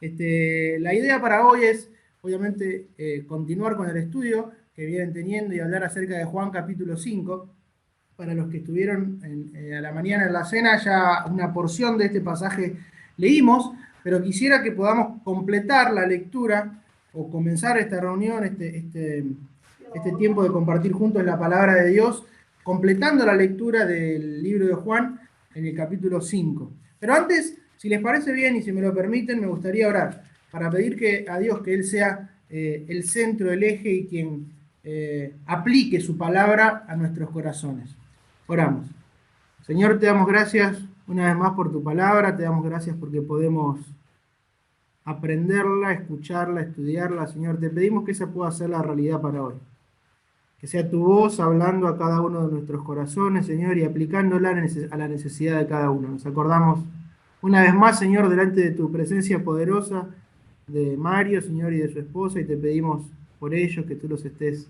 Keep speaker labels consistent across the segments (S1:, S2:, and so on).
S1: La idea para hoy es, obviamente, continuar con el estudio que vienen teniendo y hablar acerca de Juan capítulo 5. Para los que estuvieron a la mañana en la cena, ya una porción de este pasaje leímos, pero quisiera que podamos completar la lectura o comenzar esta reunión, este tiempo de compartir juntos la palabra de Dios, completando la lectura del libro de Juan en el capítulo 5. Pero antes, si les parece bien y si me lo permiten, me gustaría orar para pedir a Dios que Él sea el centro, el eje y quien aplique su palabra a nuestros corazones. Oramos. Señor, te damos gracias una vez más por tu palabra, te damos gracias porque podemos aprenderla, escucharla, estudiarla. Señor, te pedimos que esa pueda ser la realidad para hoy. Que sea tu voz hablando a cada uno de nuestros corazones, Señor, y aplicándola a la necesidad de cada uno. Nos acordamos una vez más, Señor, delante de tu presencia poderosa de Mario, Señor, y de su esposa, y te pedimos por ellos que tú los estés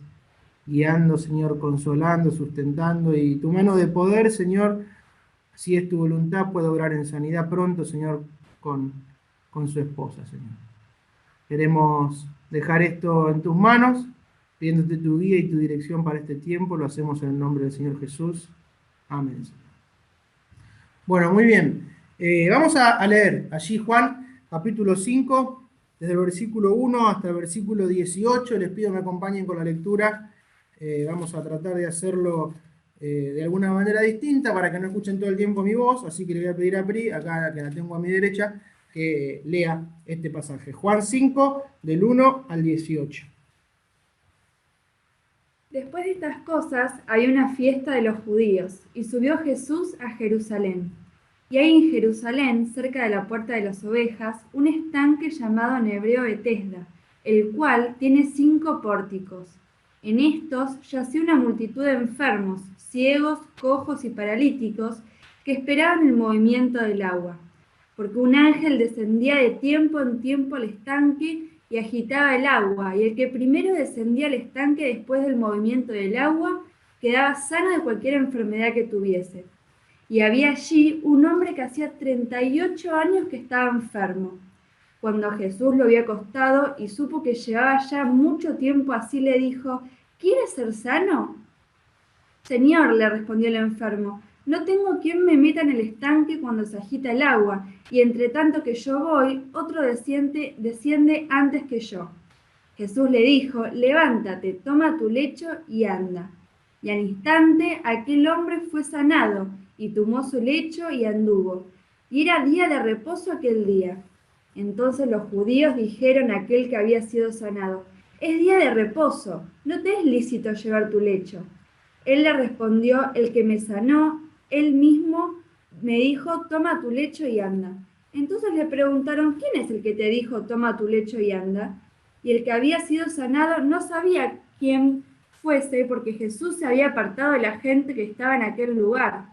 S1: guiando, Señor, consolando, sustentando, y tu mano de poder, Señor, si es tu voluntad, puede obrar en sanidad pronto, Señor, con su esposa, Señor. Queremos dejar esto en tus manos, pidiéndote tu guía y tu dirección para este tiempo. Lo hacemos en el nombre del Señor Jesús. Amén. Bueno, muy bien. Vamos a leer allí Juan, capítulo 5, desde el versículo 1 hasta el versículo 18. Les pido que me acompañen con la lectura. Vamos a tratar de hacerlo de alguna manera distinta para que no escuchen todo el tiempo mi voz, así que le voy a pedir a Pri, acá que la tengo a mi derecha, que lea este pasaje. Juan 5, del 1 al 18.
S2: Después de estas cosas había una fiesta de los judíos, y subió Jesús a Jerusalén. Y hay en Jerusalén, cerca de la puerta de las ovejas, un estanque llamado en hebreo Betesda, el cual tiene 5 pórticos. En estos yacía una multitud de enfermos, ciegos, cojos y paralíticos, que esperaban el movimiento del agua. Porque un ángel descendía de tiempo en tiempo al estanque y agitaba el agua, y el que primero descendía al estanque después del movimiento del agua quedaba sano de cualquier enfermedad que tuviese. Y había allí un hombre que hacía 38 años que estaba enfermo. Cuando Jesús lo vio acostado y supo que llevaba ya mucho tiempo así, le dijo: ¿Quieres ser sano? Señor, le respondió el enfermo, no tengo quien me meta en el estanque cuando se agita el agua, y entre tanto que yo voy, otro desciende antes que yo. Jesús le dijo: levántate, toma tu lecho y anda. Y al instante aquel hombre fue sanado, y tomó su lecho y anduvo. Y era día de reposo aquel día. Entonces los judíos dijeron a aquel que había sido sanado: es día de reposo, no te es lícito llevar tu lecho. Él le respondió: el que me sanó, él mismo me dijo: toma tu lecho y anda. Entonces le preguntaron: ¿quién es el que te dijo: toma tu lecho y anda? Y el que había sido sanado no sabía quién fuese, porque Jesús se había apartado de la gente que estaba en aquel lugar.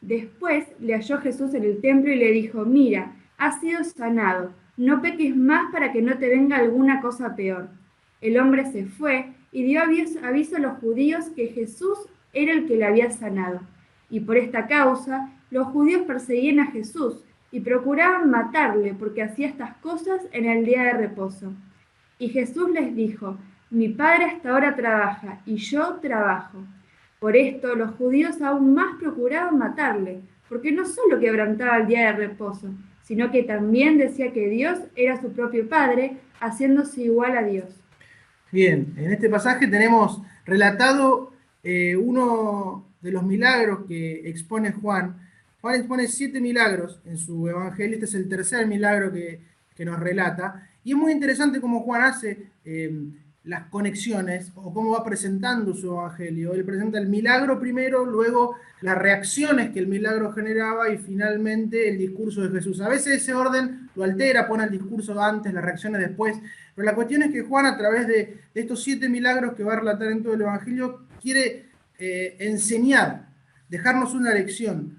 S2: Después le halló Jesús en el templo y le dijo: mira, has sido sanado, no peques más para que no te venga alguna cosa peor. El hombre se fue y dio aviso a los judíos que Jesús era el que le había sanado. Y por esta causa los judíos perseguían a Jesús y procuraban matarle porque hacía estas cosas en el día de reposo. Y Jesús les dijo: mi Padre hasta ahora trabaja y yo trabajo. Por esto los judíos aún más procuraban matarle, porque no solo quebrantaba el día de reposo, sino que también decía que Dios era su propio Padre, haciéndose igual a Dios.
S1: Bien, en este pasaje tenemos relatado uno de los milagros que expone Juan. Juan expone 7 milagros en su evangelio. Este es el tercer milagro que nos relata. Y es muy interesante cómo Juan hace las conexiones o cómo va presentando su evangelio. Él presenta el milagro primero, luego las reacciones que el milagro generaba y finalmente el discurso de Jesús. A veces ese orden lo altera, pone el discurso antes, las reacciones después, pero la cuestión es que Juan, a través de estos 7 milagros que va a relatar en todo el evangelio, quiere enseñar, dejarnos una lección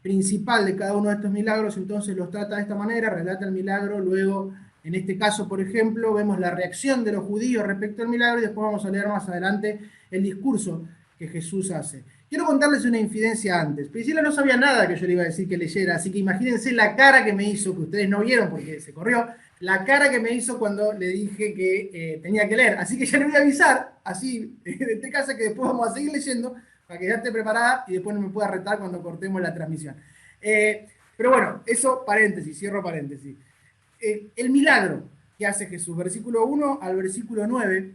S1: principal de cada uno de estos milagros. Entonces los trata de esta manera, relata el milagro, luego en este caso, por ejemplo, vemos la reacción de los judíos respecto al milagro y después vamos a leer más adelante el discurso que Jesús hace. quiero contarles una infidencia antes. Priscila no sabía nada que yo le iba a decir que leyera, así que imagínense la cara que me hizo, que ustedes no vieron porque se corrió, la cara que me hizo cuando le dije que tenía que leer. Así que ya le voy a avisar, así, de este caso, que después vamos a seguir leyendo, para que ya esté preparada y después no me pueda retar cuando cortemos la transmisión. Pero bueno, eso paréntesis, cierro paréntesis. El milagro que hace Jesús, versículo 1 al versículo 9,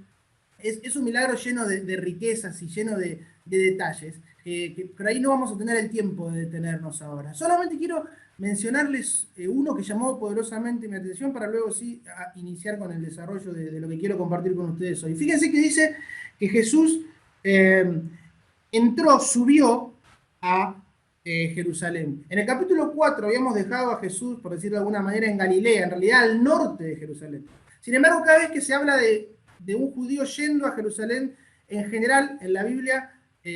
S1: es un milagro lleno de riquezas y lleno de detalles, que por ahí no vamos a tener el tiempo de detenernos ahora. Solamente quiero mencionarles uno que llamó poderosamente mi atención para luego sí iniciar con el desarrollo de lo que quiero compartir con ustedes hoy. Fíjense que dice que Jesús subió a Jerusalén. En el capítulo 4 habíamos dejado a Jesús, por decirlo de alguna manera, en Galilea, en realidad al norte de Jerusalén. Sin embargo, cada vez que se habla de un judío yendo a Jerusalén, en general, en la Biblia,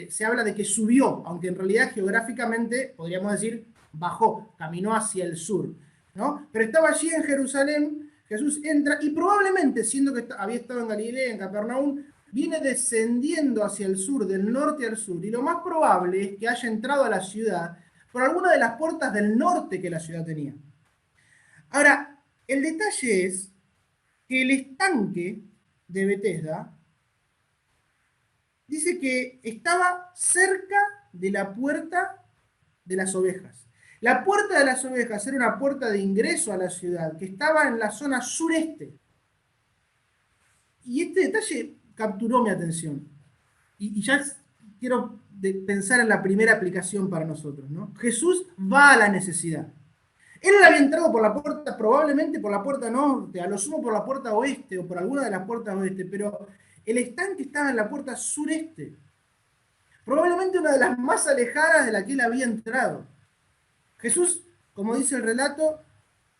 S1: se habla de que subió, aunque en realidad geográficamente, podríamos decir, bajó, caminó hacia el sur, ¿no? Pero estaba allí en Jerusalén, Jesús entra, y probablemente, siendo que había estado en Galilea, en Capernaum, viene descendiendo hacia el sur, del norte al sur, y lo más probable es que haya entrado a la ciudad por alguna de las puertas del norte que la ciudad tenía. Ahora, el detalle es que el estanque de Betesda dice que estaba cerca de la puerta de las ovejas. La puerta de las ovejas era una puerta de ingreso a la ciudad que estaba en la zona sureste. Y este detalle capturó mi atención. Y ya quiero pensar en la primera aplicación para nosotros, ¿no? Jesús va a la necesidad. Él había entrado por la puerta, probablemente por la puerta norte, a lo sumo por la puerta oeste o por alguna de las puertas oeste, pero el estanque estaba en la puerta sureste. Probablemente una de las más alejadas de la que él había entrado. Jesús, como dice el relato,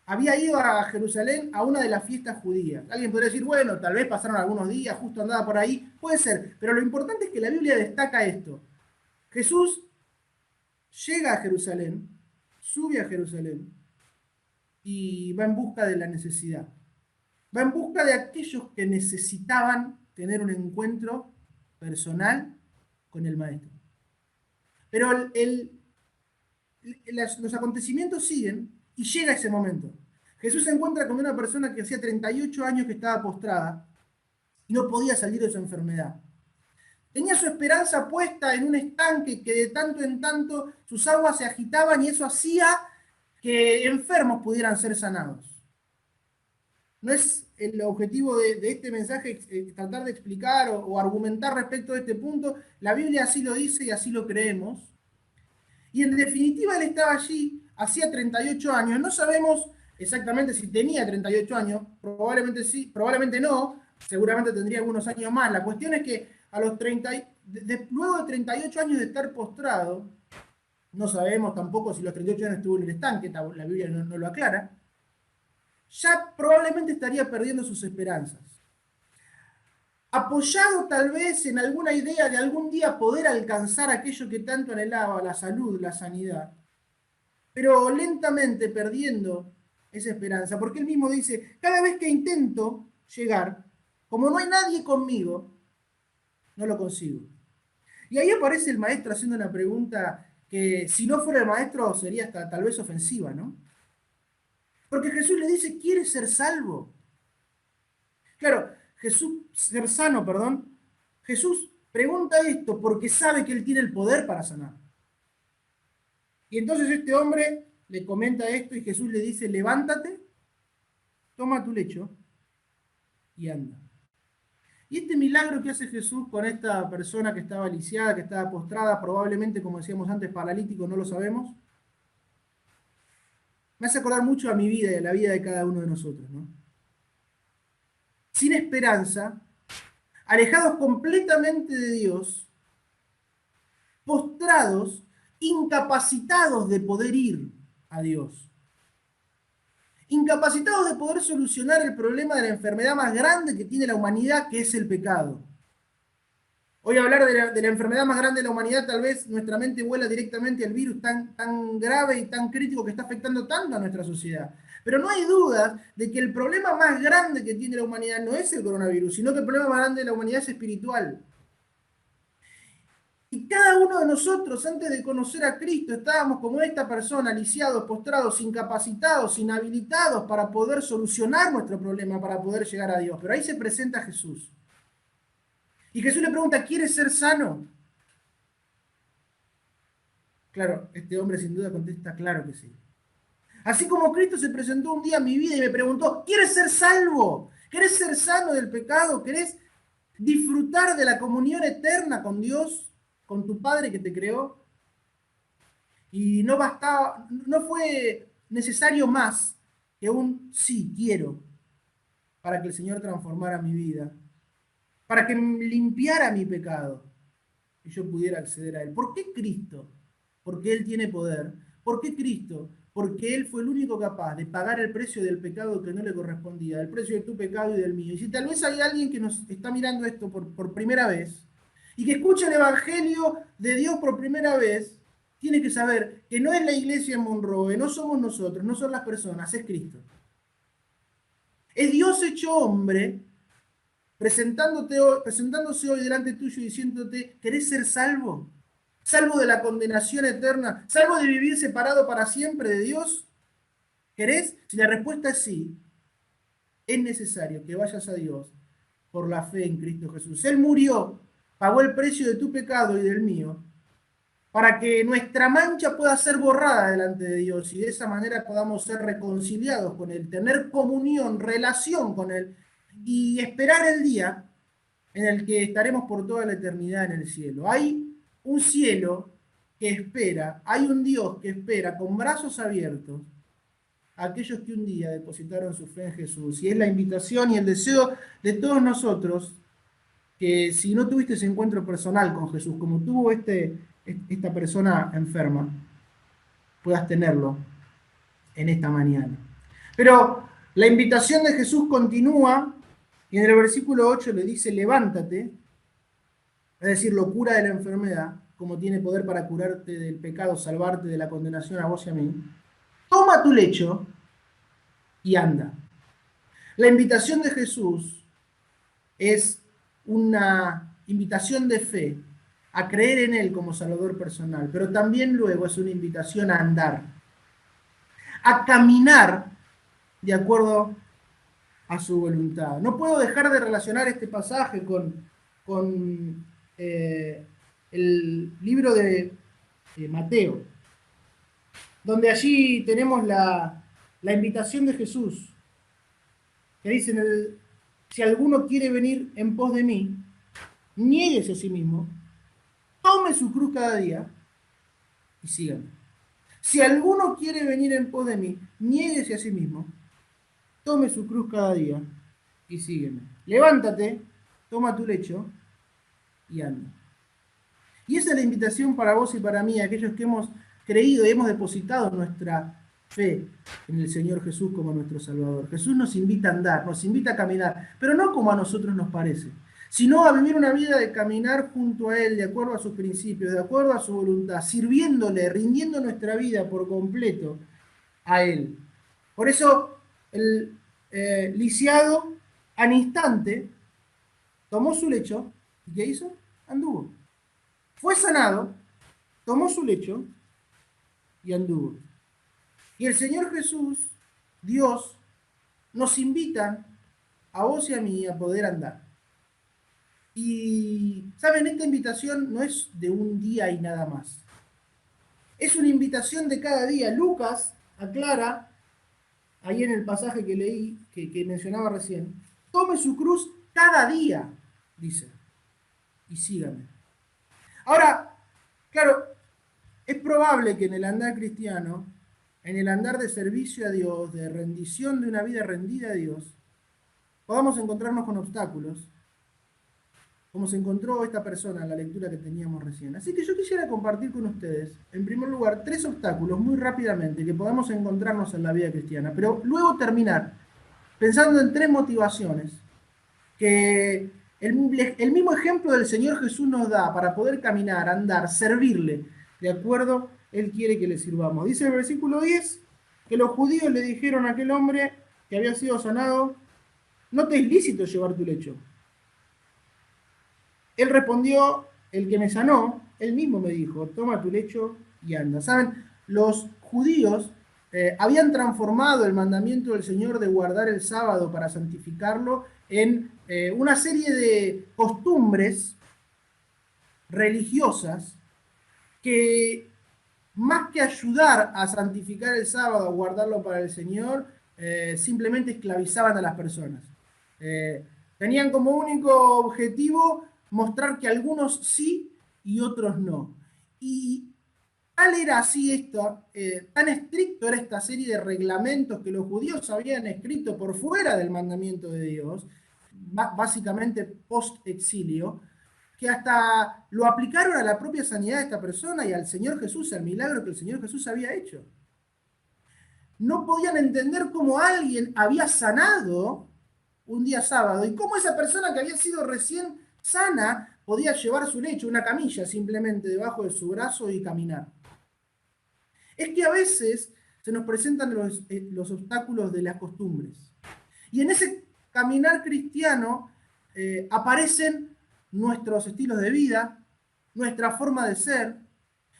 S1: había ido a Jerusalén a una de las fiestas judías. Alguien podría decir, bueno, tal vez pasaron algunos días, justo andaba por ahí. Puede ser, pero lo importante es que la Biblia destaca esto. Jesús llega a Jerusalén, sube a Jerusalén y va en busca de la necesidad. Va en busca de aquellos que necesitaban tener un encuentro personal con el Maestro. Pero los acontecimientos siguen y llega ese momento. Jesús se encuentra con una persona que hacía 38 años que estaba postrada y no podía salir de su enfermedad. Tenía su esperanza puesta en un estanque que de tanto en tanto sus aguas se agitaban y eso hacía que enfermos pudieran ser sanados. No es el objetivo de este mensaje tratar de explicar o argumentar respecto a este punto. La Biblia así lo dice y así lo creemos. Y en definitiva él estaba allí, hacía 38 años. No sabemos exactamente si tenía 38 años, probablemente sí, probablemente no, seguramente tendría algunos años más. La cuestión es que a los luego de 38 años de estar postrado, no sabemos tampoco si los 38 años estuvo en el estanque, la Biblia no lo aclara, ya probablemente estaría perdiendo sus esperanzas. Apoyado tal vez en alguna idea de algún día poder alcanzar aquello que tanto anhelaba, la salud, la sanidad, pero lentamente perdiendo esa esperanza, porque él mismo dice, cada vez que intento llegar, como no hay nadie conmigo, no lo consigo. Y ahí aparece el maestro haciendo una pregunta que si no fuera el maestro sería hasta tal vez ofensiva, ¿no? Porque Jesús le dice, ¿quieres ser salvo? Claro, ser sano, perdón. Jesús pregunta esto porque sabe que él tiene el poder para sanar. Y entonces este hombre le comenta esto y Jesús le dice, levántate, toma tu lecho y anda. Y este milagro que hace Jesús con esta persona que estaba lisiada, que estaba postrada, probablemente, como decíamos antes, paralítico, no lo sabemos, me hace acordar mucho a mi vida y a la vida de cada uno de nosotros, ¿no? Sin esperanza, alejados completamente de Dios, postrados, incapacitados de poder ir a Dios. Incapacitados de poder solucionar el problema de la enfermedad más grande que tiene la humanidad, que es el pecado. Hoy hablar de la enfermedad más grande de la humanidad, tal vez nuestra mente vuela directamente al virus tan grave y tan crítico que está afectando tanto a nuestra sociedad. Pero no hay duda de que el problema más grande que tiene la humanidad no es el coronavirus, sino que el problema más grande de la humanidad es espiritual. Y cada uno de nosotros, antes de conocer a Cristo, estábamos como esta persona, lisiados, postrados, incapacitados, inhabilitados para poder solucionar nuestro problema, para poder llegar a Dios. Pero ahí se presenta Jesús. Y Jesús le pregunta, ¿quieres ser sano? Claro, este hombre sin duda contesta, claro que sí. Así como Cristo se presentó un día a mi vida y me preguntó, ¿quieres ser salvo? ¿Querés ser sano del pecado? ¿Querés disfrutar de la comunión eterna con Dios, con tu Padre que te creó? Y no bastaba, no fue necesario más que un sí, quiero, para que el Señor transformara mi vida, para que limpiara mi pecado y yo pudiera acceder a Él. ¿Por qué Cristo? Porque Él tiene poder. ¿Por qué Cristo? Porque Él fue el único capaz de pagar el precio del pecado que no le correspondía, el precio de tu pecado y del mío. Y si tal vez hay alguien que nos está mirando esto por primera vez y que escucha el Evangelio de Dios por primera vez, tiene que saber que no es la iglesia en Monroe, no somos nosotros, no son las personas, es Cristo. Es Dios hecho hombre, presentándose hoy delante tuyo y diciéndote, ¿querés ser salvo? ¿Salvo de la condenación eterna? ¿Salvo de vivir separado para siempre de Dios? ¿Querés? Si la respuesta es sí, es necesario que vayas a Dios por la fe en Cristo Jesús. Él murió, pagó el precio de tu pecado y del mío, para que nuestra mancha pueda ser borrada delante de Dios y de esa manera podamos ser reconciliados con Él, tener comunión, relación con Él y esperar el día en el que estaremos por toda la eternidad en el cielo. Hay un cielo que espera, hay un Dios que espera con brazos abiertos a aquellos que un día depositaron su fe en Jesús. Y es la invitación y el deseo de todos nosotros que si no tuviste ese encuentro personal con Jesús, como tuvo esta persona enferma, puedas tenerlo en esta mañana. Pero la invitación de Jesús continúa y en el versículo 8 le dice, levántate, es decir, lo cura de la enfermedad, como tiene poder para curarte del pecado, salvarte de la condenación a vos y a mí. Toma tu lecho y anda. La invitación de Jesús es una invitación de fe a creer en Él como Salvador personal, pero también luego es una invitación a andar, a caminar de acuerdo a su voluntad. No puedo dejar de relacionar este pasaje con el libro de Mateo, donde allí tenemos la invitación de Jesús, que dice, si alguno quiere venir en pos de mí, niéguese a sí mismo, tome su cruz cada día y sígame. Si alguno quiere venir en pos de mí, niéguese a sí mismo, tome su cruz cada día y sígueme. Levántate, toma tu lecho y anda. Y esa es la invitación para vos y para mí, aquellos que hemos creído y hemos depositado nuestra fe en el Señor Jesús como nuestro Salvador. Jesús nos invita a andar, nos invita a caminar, pero no como a nosotros nos parece, sino a vivir una vida de caminar junto a Él, de acuerdo a sus principios, de acuerdo a su voluntad, sirviéndole, rindiendo nuestra vida por completo a Él. Por eso el lisiado al instante tomó su lecho y ¿qué hizo? Anduvo. Fue sanado, tomó su lecho y anduvo. Y el Señor Jesús, Dios, nos invita a vos y a mí a poder andar. Y, ¿saben? Esta invitación no es de un día y nada más. Es una invitación de cada día. Lucas aclara, ahí en el pasaje que leí, que mencionaba recién, tome su cruz cada día, dice, y sígame. Ahora, claro, es probable que en el andar cristiano, en el andar de servicio a Dios, de rendición de una vida rendida a Dios, podamos encontrarnos con obstáculos, como se encontró esta persona en la lectura que teníamos recién. Así que yo quisiera compartir con ustedes, en primer lugar, 3 obstáculos muy rápidamente que podamos encontrarnos en la vida cristiana, pero luego terminar pensando en 3 motivaciones que el mismo ejemplo del Señor Jesús nos da para poder caminar, andar, servirle, de acuerdo, Él quiere que le sirvamos. Dice el versículo 10 que los judíos le dijeron a aquel hombre que había sido sanado, no te es lícito llevar tu lecho. Él respondió, el que me sanó, él mismo me dijo, toma tu lecho y anda. ¿Saben? Los judíos habían transformado el mandamiento del Señor de guardar el sábado para santificarlo en una serie de costumbres religiosas que más que ayudar a santificar el sábado, a guardarlo para el Señor, simplemente esclavizaban a las personas. Tenían como único objetivo mostrar que algunos sí y otros no. Y tal era así esto, tan estricto era esta serie de reglamentos que los judíos habían escrito por fuera del mandamiento de Dios, básicamente post-exilio, que hasta lo aplicaron a la propia sanidad de esta persona y al Señor Jesús, al milagro que el Señor Jesús había hecho. No podían entender cómo alguien había sanado un día sábado y cómo esa persona que había sido recién sana podía llevar su lecho, una camilla simplemente debajo de su brazo y caminar. Es que a veces se nos presentan los obstáculos de las costumbres. Y en ese caminar cristiano aparecen nuestros estilos de vida, nuestra forma de ser,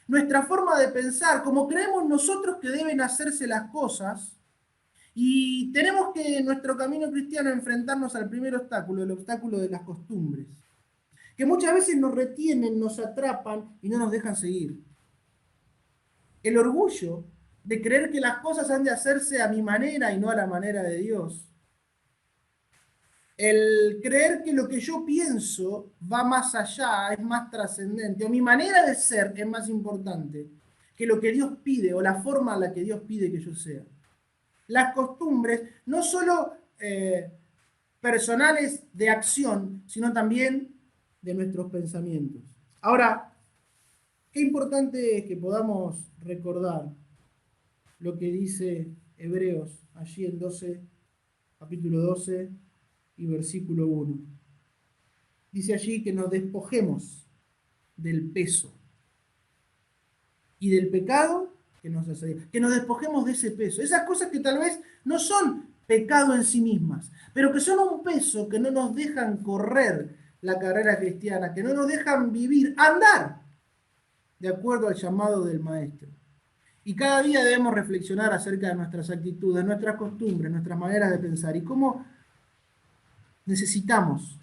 S1: nuestra forma de pensar, como creemos nosotros que deben hacerse las cosas, y tenemos que en nuestro camino cristiano enfrentarnos al primer obstáculo, el obstáculo de las costumbres, que muchas veces nos retienen, nos atrapan y no nos dejan seguir. El orgullo de creer que las cosas han de hacerse a mi manera y no a la manera de Dios. El creer que lo que yo pienso va más allá, es más trascendente, o mi manera de ser es más importante que lo que Dios pide o la forma en la que Dios pide que yo sea. Las costumbres, no solo personales de acción, sino también de nuestros pensamientos. Ahora, qué importante es que podamos recordar lo que dice Hebreos allí en capítulo 12 y versículo 1. Dice allí que nos despojemos del peso y del pecado que nos asedia, que nos despojemos de ese peso, esas cosas que tal vez no son pecado en sí mismas, pero que son un peso que no nos dejan correr la carrera cristiana, que no nos dejan vivir, andar de acuerdo al llamado del Maestro. Y cada día debemos reflexionar acerca de nuestras actitudes, nuestras costumbres, nuestras maneras de pensar y cómo necesitamos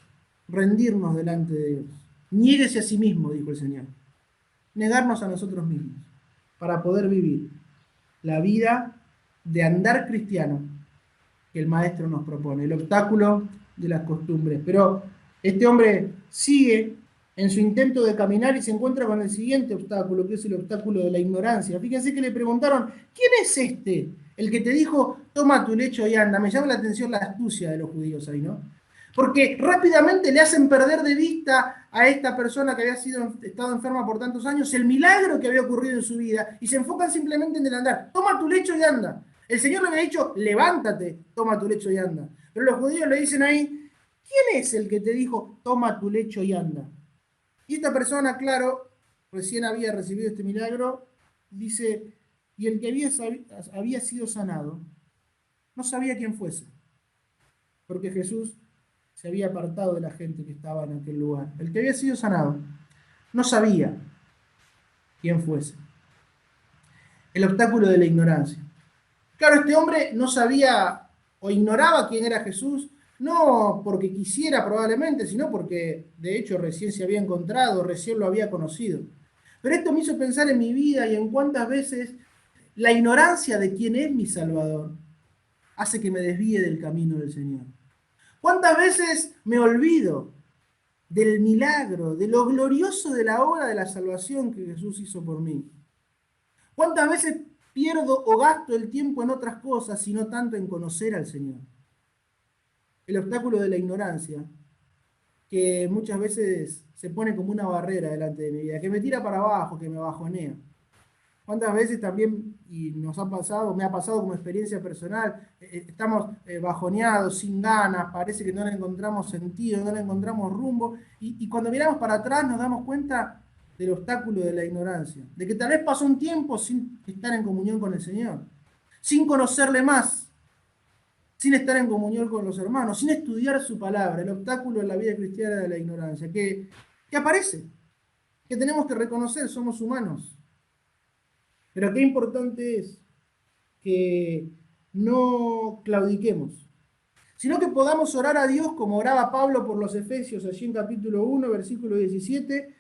S1: rendirnos delante de Dios. Niéguese a sí mismo, dijo el Señor. Negarnos a nosotros mismos para poder vivir la vida de andar cristiano que el Maestro nos propone, el obstáculo de las costumbres. Pero este hombre sigue en su intento de caminar y se encuentra con el siguiente obstáculo, que es el obstáculo de la ignorancia. Fíjense que le preguntaron, ¿quién es este? El que te dijo, toma tu lecho y anda. Me llama la atención la astucia de los judíos ahí, ¿no? Porque rápidamente le hacen perder de vista a esta persona que había estado enferma por tantos años el milagro que había ocurrido en su vida y se enfocan simplemente en el andar. Toma tu lecho y anda. El Señor le había dicho, levántate, toma tu lecho y anda. Pero los judíos le dicen ahí, ¿quién es el que te dijo, toma tu lecho y anda? Y esta persona, claro, recién había recibido este milagro, dice, y el que había sido sanado, no sabía quién fuese, porque Jesús se había apartado de la gente que estaba en aquel lugar. El que había sido sanado no sabía quién fuese. El obstáculo de la ignorancia. Claro, este hombre no sabía o ignoraba quién era Jesús, no porque quisiera probablemente, sino porque de hecho recién se había encontrado, recién lo había conocido. Pero esto me hizo pensar en mi vida y en cuántas veces la ignorancia de quién es mi Salvador hace que me desvíe del camino del Señor. ¿Cuántas veces me olvido del milagro, de lo glorioso de la obra de la salvación que Jesús hizo por mí? ¿Cuántas veces pierdo o gasto el tiempo en otras cosas y no tanto en conocer al Señor? El obstáculo de la ignorancia, que muchas veces se pone como una barrera delante de mi vida, que me tira para abajo, que me bajonea. ¿Cuántas veces también, y nos ha pasado, me ha pasado como experiencia personal, estamos bajoneados, sin ganas, parece que no le encontramos sentido, no le encontramos rumbo, y cuando miramos para atrás nos damos cuenta del obstáculo de la ignorancia, de que tal vez pasó un tiempo sin estar en comunión con el Señor, sin conocerle más, sin estar en comunión con los hermanos, sin estudiar su palabra, el obstáculo en la vida cristiana de la ignorancia, que aparece. que tenemos que reconocer, somos humanos. Pero qué importante es que no claudiquemos, sino que podamos orar a Dios como oraba Pablo por los Efesios, allí en capítulo 1, versículo 17,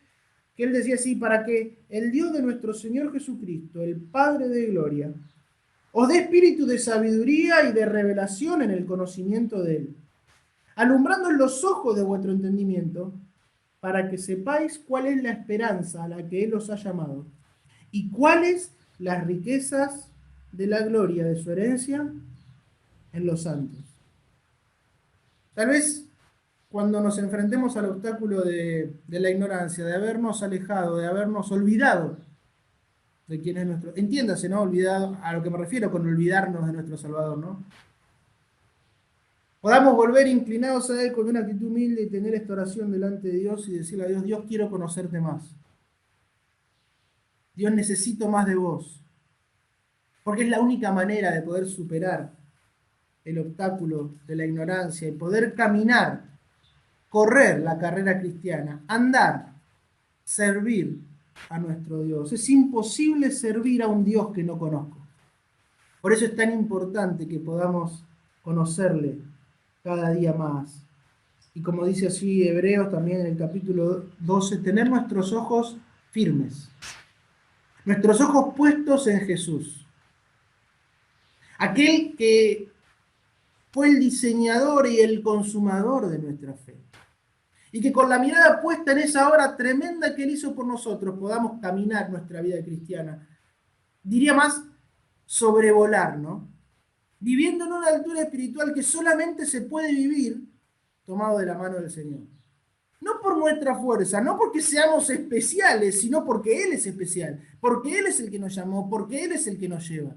S1: que él decía así: para que el Dios de nuestro Señor Jesucristo, el Padre de gloria, os dé espíritu de sabiduría y de revelación en el conocimiento de Él, alumbrando en los ojos de vuestro entendimiento, para que sepáis cuál es la esperanza a la que Él os ha llamado, y cuáles las riquezas de la gloria de su herencia en los santos. Tal vez cuando nos enfrentemos al obstáculo de la ignorancia, de habernos alejado, de habernos olvidado de quién es nuestro... Entiéndase, ¿no? Olvidado, a lo que me refiero con olvidarnos de nuestro Salvador, ¿no? Podamos volver inclinados a Él con una actitud humilde y tener esta oración delante de Dios y decirle a Dios: Dios, quiero conocerte más. Dios, necesito más de vos. Porque es la única manera de poder superar el obstáculo de la ignorancia y poder caminar, correr la carrera cristiana, andar, servir a nuestro Dios. Es imposible servir a un Dios que no conozco. Por eso es tan importante que podamos conocerle cada día más. Y como dice así Hebreos también en el capítulo 12, tener nuestros ojos firmes, nuestros ojos puestos en Jesús, aquel que fue el diseñador y el consumador de nuestra fe. Y que con la mirada puesta en esa obra tremenda que Él hizo por nosotros, podamos caminar nuestra vida cristiana. Diría más, sobrevolar, ¿no? Viviendo en una altura espiritual que solamente se puede vivir tomado de la mano del Señor. No por nuestra fuerza, no porque seamos especiales, sino porque Él es especial, porque Él es el que nos llamó, porque Él es el que nos lleva.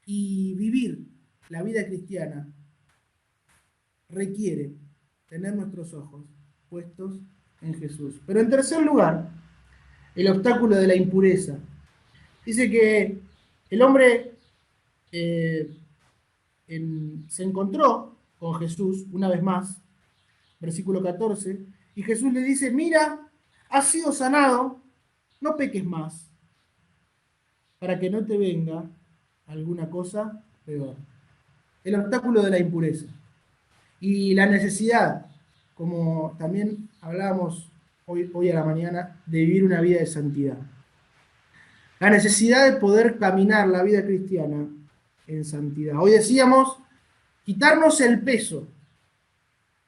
S1: Y vivir la vida cristiana requiere tener nuestros ojos puestos en Jesús. Pero en tercer lugar, el obstáculo de la impureza. Dice que el hombre se encontró con Jesús una vez más, versículo 14, y Jesús le dice: mira, has sido sanado, no peques más, para que no te venga alguna cosa peor. El obstáculo de la impureza. Y la necesidad, como también hablábamos hoy a la mañana, de vivir una vida de santidad. La necesidad de poder caminar la vida cristiana en santidad. Hoy decíamos, quitarnos el peso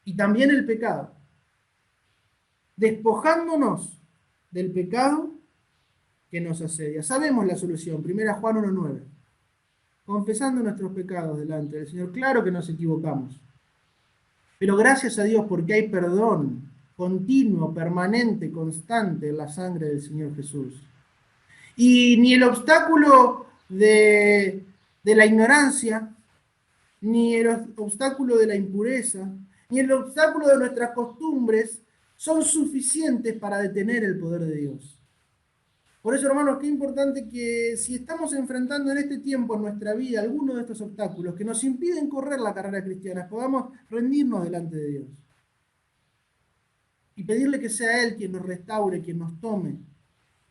S1: y también el pecado. Despojándonos del pecado que nos asedia. Sabemos la solución, 1 Juan 1:9. Confesando nuestros pecados delante del Señor. Claro que nos equivocamos. Pero gracias a Dios porque hay perdón continuo, permanente, constante en la sangre del Señor Jesús. Y ni el obstáculo de la ignorancia, ni el obstáculo de la impureza, ni el obstáculo de nuestras costumbres son suficientes para detener el poder de Dios. Por eso, hermanos, qué importante que si estamos enfrentando en este tiempo en nuestra vida alguno de estos obstáculos que nos impiden correr la carrera cristiana, podamos rendirnos delante de Dios y pedirle que sea Él quien nos restaure, quien nos tome,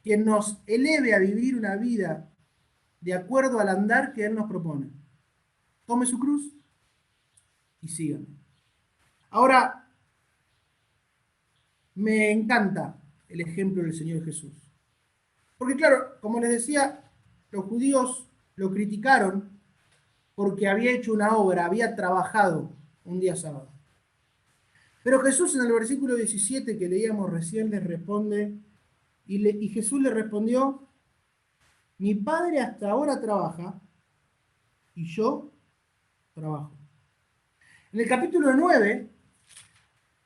S1: quien nos eleve a vivir una vida de acuerdo al andar que Él nos propone. Tome su cruz y sígame. Ahora, me encanta el ejemplo del Señor Jesús. Porque claro, como les decía, los judíos lo criticaron porque había hecho una obra, había trabajado un día sábado. Pero Jesús en el versículo 17 que leíamos recién les responde, y Jesús le respondió: mi Padre hasta ahora trabaja y yo trabajo. En el capítulo 9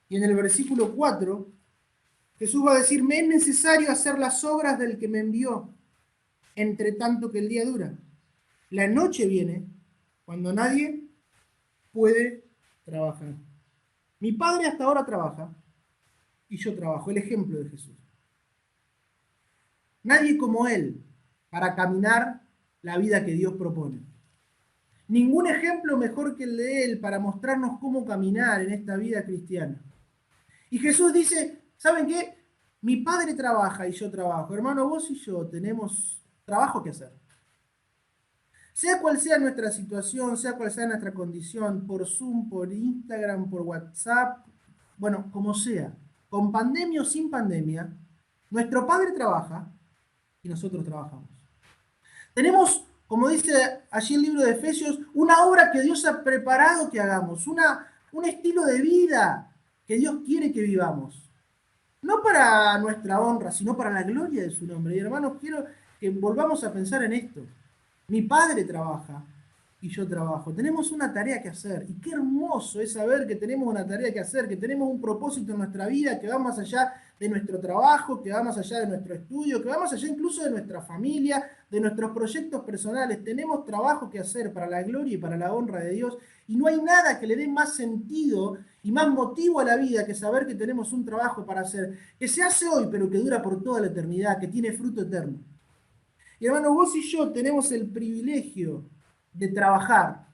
S1: y en el versículo 4, Jesús va a decir: me es necesario hacer las obras del que me envió, entre tanto que el día dura. La noche viene cuando nadie puede trabajar. Mi Padre hasta ahora trabaja y yo trabajo. El ejemplo de Jesús. Nadie como Él para caminar la vida que Dios propone. Ningún ejemplo mejor que el de Él para mostrarnos cómo caminar en esta vida cristiana. Y Jesús dice: ¿saben qué? Mi padre trabaja y yo trabajo. Hermano, vos y yo tenemos trabajo que hacer. Sea cual sea nuestra situación, sea cual sea nuestra condición, por Zoom, por Instagram, por WhatsApp, bueno, como sea, con pandemia o sin pandemia, nuestro padre trabaja y nosotros trabajamos. Tenemos, como dice allí el libro de Efesios, una obra que Dios ha preparado que hagamos, un estilo de vida que Dios quiere que vivamos. No para nuestra honra, sino para la gloria de su nombre. Y hermanos, quiero que volvamos a pensar en esto. Mi padre trabaja y yo trabajo. Tenemos una tarea que hacer. Y qué hermoso es saber que tenemos una tarea que hacer, que tenemos un propósito en nuestra vida que va más allá de nuestro trabajo, que va más allá de nuestro estudio, que va más allá incluso de nuestra familia, de nuestros proyectos personales. Tenemos trabajo que hacer para la gloria y para la honra de Dios. Y no hay nada que le dé más sentido y más motivo a la vida que saber que tenemos un trabajo para hacer, que se hace hoy, pero que dura por toda la eternidad, que tiene fruto eterno. Y hermano, vos y yo tenemos el privilegio de trabajar,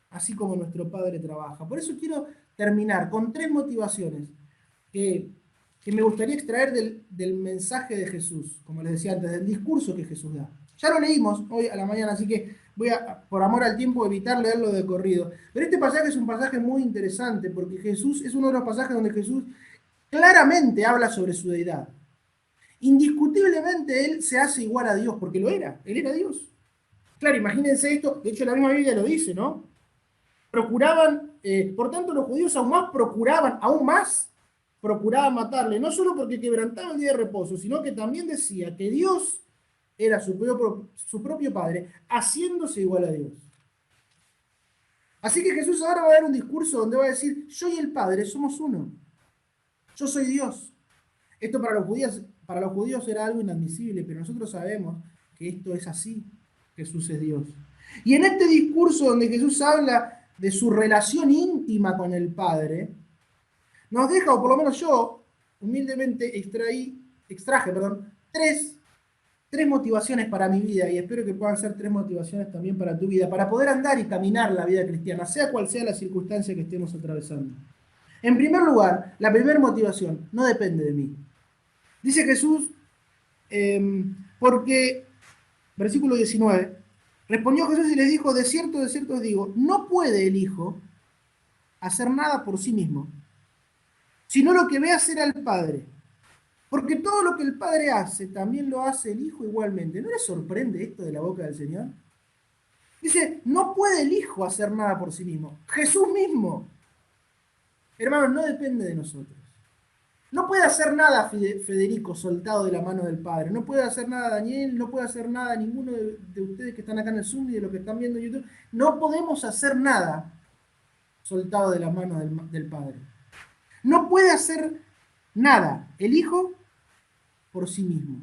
S1: así como nuestro Padre trabaja. Por eso quiero terminar con 3 motivaciones que me gustaría extraer del mensaje de Jesús, como les decía antes, del discurso que Jesús da. Ya lo leímos hoy a la mañana, así que voy a, por amor al tiempo, evitar leerlo de corrido. Pero este pasaje es un pasaje muy interesante, porque Jesús es uno de los pasajes donde Jesús claramente habla sobre su deidad. Indiscutiblemente él se hace igual a Dios, porque lo era, él era Dios. Claro, imagínense esto, de hecho la misma Biblia lo dice, ¿no? Procuraban, por tanto los judíos aún más procuraban matarle, no solo porque quebrantaba el día de reposo, sino que también decía que Dios era su propio Padre, haciéndose igual a Dios. Así que Jesús ahora va a dar un discurso donde va a decir, yo y el Padre somos uno, yo soy Dios. Esto para los judíos era algo inadmisible, pero nosotros sabemos que esto es así. Jesús es Dios. Y en este discurso donde Jesús habla de su relación íntima con el Padre, nos deja, o por lo menos yo, humildemente extraje, tres motivaciones para mi vida, y espero que puedan ser 3 motivaciones también para tu vida, para poder andar y caminar la vida cristiana, sea cual sea la circunstancia que estemos atravesando. En primer lugar, la primera motivación no depende de mí. Dice Jesús, porque, versículo 19, respondió Jesús y les dijo, de cierto os digo, no puede el Hijo hacer nada por sí mismo, sino lo que ve hacer al Padre. Porque todo lo que el Padre hace, también lo hace el Hijo igualmente. ¿No les sorprende esto de la boca del Señor? Dice, no puede el Hijo hacer nada por sí mismo. Jesús mismo. Hermanos, no depende de nosotros. No puede hacer nada Federico soltado de la mano del Padre. No puede hacer nada Daniel, no puede hacer nada ninguno de ustedes que están acá en el Zoom y de los que están viendo en YouTube. No podemos hacer nada soltado de la mano del Padre. No puede hacer nada el Hijo por sí mismo.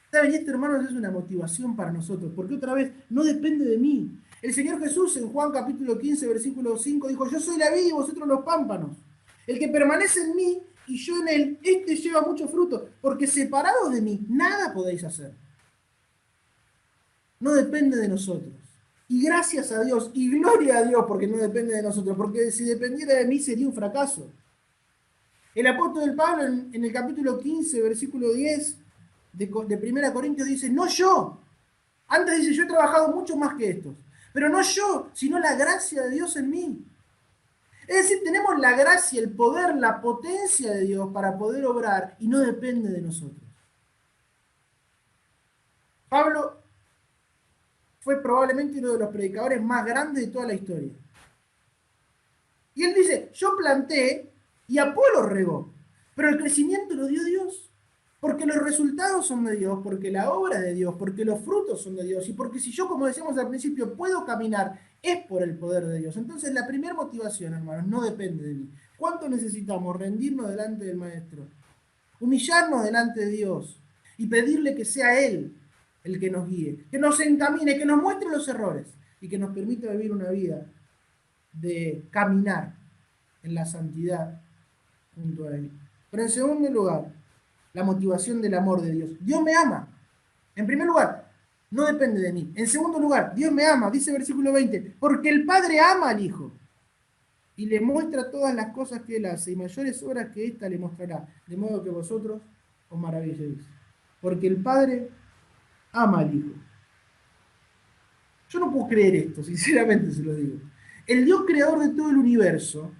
S1: ¿Saben? Y esto, hermanos, es una motivación para nosotros, porque otra vez, no depende de mí. El Señor Jesús en Juan capítulo 15, versículo 5, dijo, yo soy la vid y vosotros los pámpanos. El que permanece en mí y yo en él, este lleva mucho fruto, porque separados de mí, nada podéis hacer. No depende de nosotros. Y gracias a Dios, y gloria a Dios, porque no depende de nosotros, porque si dependiera de mí sería un fracaso. El apóstol Pablo en el capítulo 15, versículo 10 de 1 Corintios dice, no yo. Antes dice, yo he trabajado mucho más que estos. Pero no yo, sino la gracia de Dios en mí. Es decir, tenemos la gracia, el poder, la potencia de Dios para poder obrar y no depende de nosotros. Pablo fue probablemente uno de los predicadores más grandes de toda la historia. Y él dice, yo planté y Apolo regó, pero el crecimiento lo dio Dios. Porque los resultados son de Dios, porque la obra es de Dios, porque los frutos son de Dios, y porque si yo, como decíamos al principio, puedo caminar, es por el poder de Dios. Entonces la primera motivación, hermanos, no depende de mí. ¿Cuánto necesitamos rendirnos delante del Maestro? Humillarnos delante de Dios y pedirle que sea Él el que nos guíe, que nos encamine, que nos muestre los errores y que nos permita vivir una vida de caminar en la santidad junto a Él. Pero en segundo lugar, la motivación del amor de Dios. Dios me ama. En primer lugar, no depende de mí. En segundo lugar, Dios me ama, dice versículo 20, porque el Padre ama al Hijo y le muestra todas las cosas que Él hace y mayores obras que ésta le mostrará, de modo que vosotros os maravilléis, porque el Padre ama al Hijo. Yo no puedo creer esto, sinceramente se lo digo. El Dios creador de todo el universo,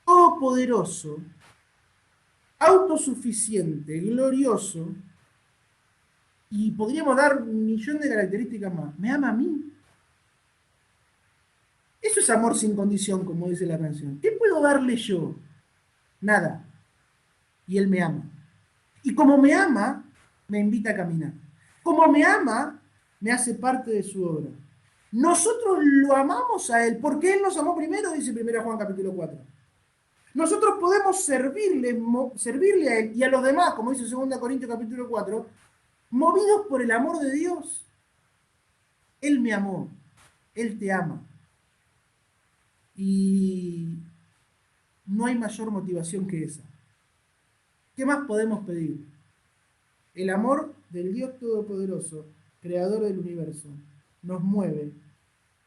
S1: todopoderoso, autosuficiente, glorioso, y podríamos dar un millón de características más, me ama a mí. Eso es amor sin condición, como dice la canción. ¿Qué puedo darle yo? Nada. Y Él me ama. Y como me ama, me invita a caminar. Como me ama, me hace parte de su obra. Nosotros lo amamos a Él, porque Él nos amó primero, dice 1 Juan capítulo 4. Nosotros podemos servirle a Él y a los demás, como dice 2 Corintios capítulo 4, movidos por el amor de Dios. Él me amó, Él te ama. Y no hay mayor motivación que esa. ¿Qué más podemos pedir? El amor del Dios Todopoderoso, Creador del universo, nos mueve,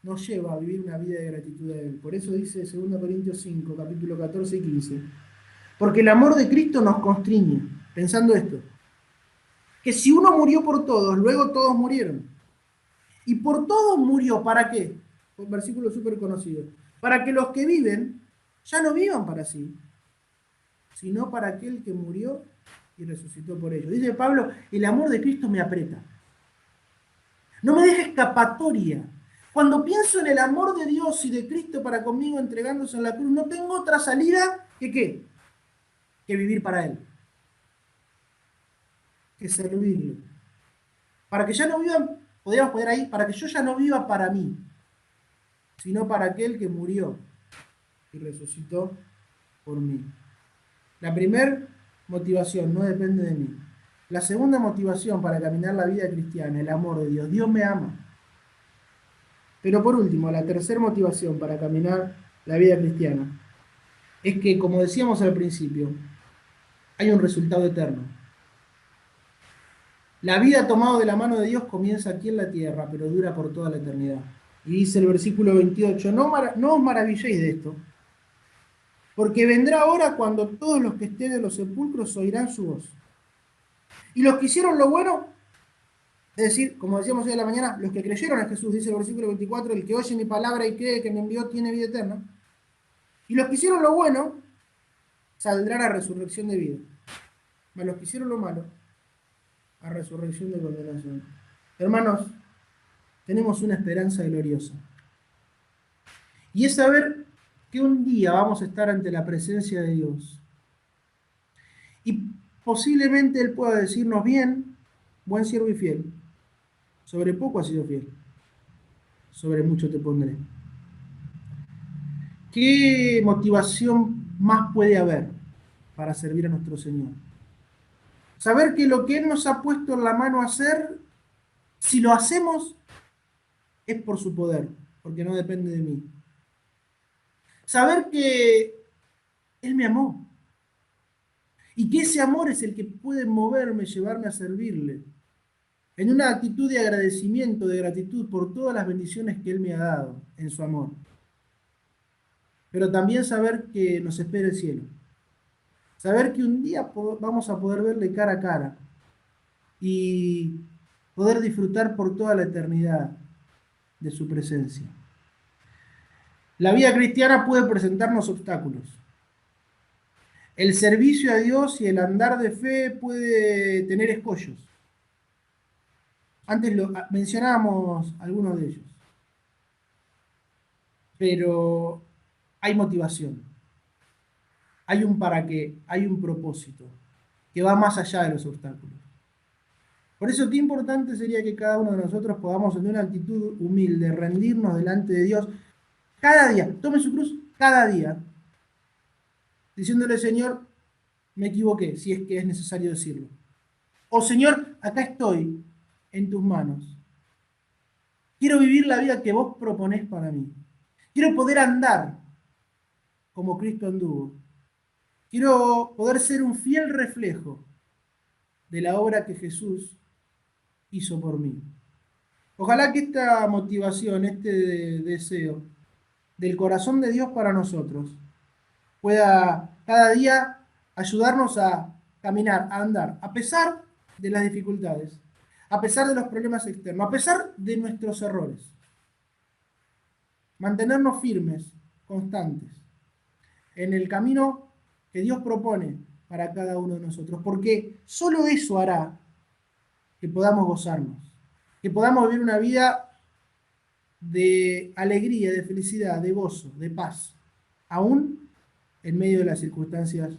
S1: nos lleva a vivir una vida de gratitud a Él. Por eso dice 2 Corintios 5, capítulo 14 y 15. Porque el amor de Cristo nos constriñe, pensando esto, que si uno murió por todos, luego todos murieron. Y por todos murió, ¿para qué? Un versículo súper conocido. Para que los que viven ya no vivan para sí, sino para aquel que murió y resucitó por ellos. Dice Pablo, el amor de Cristo me aprieta. No me deja escapatoria. Cuando pienso en el amor de Dios y de Cristo para conmigo entregándose en la cruz, no tengo otra salida que ¿qué? Que vivir para Él. Que servirle. Para que ya no vivan, podríamos poner ahí, para que yo ya no viva para mí, sino para aquel que murió y resucitó por mí. La primera motivación no depende de mí. La segunda motivación para caminar la vida cristiana, el amor de Dios. Dios me ama. Pero por último, la tercera motivación para caminar la vida cristiana es que, como decíamos al principio, hay un resultado eterno. La vida tomada de la mano de Dios comienza aquí en la tierra, pero dura por toda la eternidad. Y dice el versículo 28, no os maravilléis de esto, porque vendrá hora cuando todos los que estén en los sepulcros oirán su voz. Y los que hicieron lo bueno, es decir, como decíamos hoy en la mañana, los que creyeron a Jesús, dice el versículo 24, el que oye mi palabra y cree que me envió tiene vida eterna. Y los que hicieron lo bueno, saldrán a resurrección de vida. Mas los que hicieron lo malo, a resurrección de condenación. Hermanos, tenemos una esperanza gloriosa. Y es saber que un día vamos a estar ante la presencia de Dios. Y posiblemente Él pueda decirnos, bien, buen siervo y fiel, sobre poco has sido fiel, sobre mucho te pondré. ¿Qué motivación más puede haber para servir a nuestro Señor? Saber que lo que Él nos ha puesto en la mano a hacer, si lo hacemos, es por su poder, porque no depende de mí. Saber que Él me amó y que ese amor es el que puede moverme, llevarme a servirle, en una actitud de agradecimiento, de gratitud por todas las bendiciones que Él me ha dado en su amor. Pero también saber que nos espera el cielo. Saber que un día vamos a poder verle cara a cara y poder disfrutar por toda la eternidad de su presencia. La vida cristiana puede presentarnos obstáculos. El servicio a Dios y el andar de fe puede tener escollos. Antes mencionábamos algunos de ellos. Pero hay motivación. Hay un para qué, hay un propósito que va más allá de los obstáculos. Por eso qué importante sería que cada uno de nosotros podamos en una actitud humilde rendirnos delante de Dios cada día, tome su cruz cada día, diciéndole, Señor, me equivoqué, si es que es necesario decirlo. O Señor, acá estoy en tus manos. Quiero vivir la vida que vos proponés para mí. Quiero poder andar como Cristo anduvo. Quiero poder ser un fiel reflejo de la obra que Jesús hizo por mí. Ojalá que esta motivación, este deseo del corazón de Dios para nosotros pueda cada día ayudarnos a caminar, a andar, a pesar de las dificultades, a pesar de los problemas externos, a pesar de nuestros errores. Mantenernos firmes, constantes, en el camino que Dios propone para cada uno de nosotros, porque solo eso hará que podamos gozarnos, que podamos vivir una vida de alegría, de felicidad, de gozo, de paz, aún en medio de las circunstancias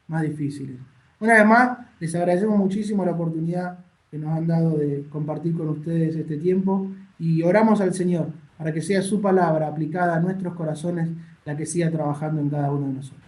S1: más difíciles. Una vez más, les agradecemos muchísimo la oportunidad que nos han dado de compartir con ustedes este tiempo y oramos al Señor para que sea su palabra aplicada a nuestros corazones la que siga trabajando en cada uno de nosotros.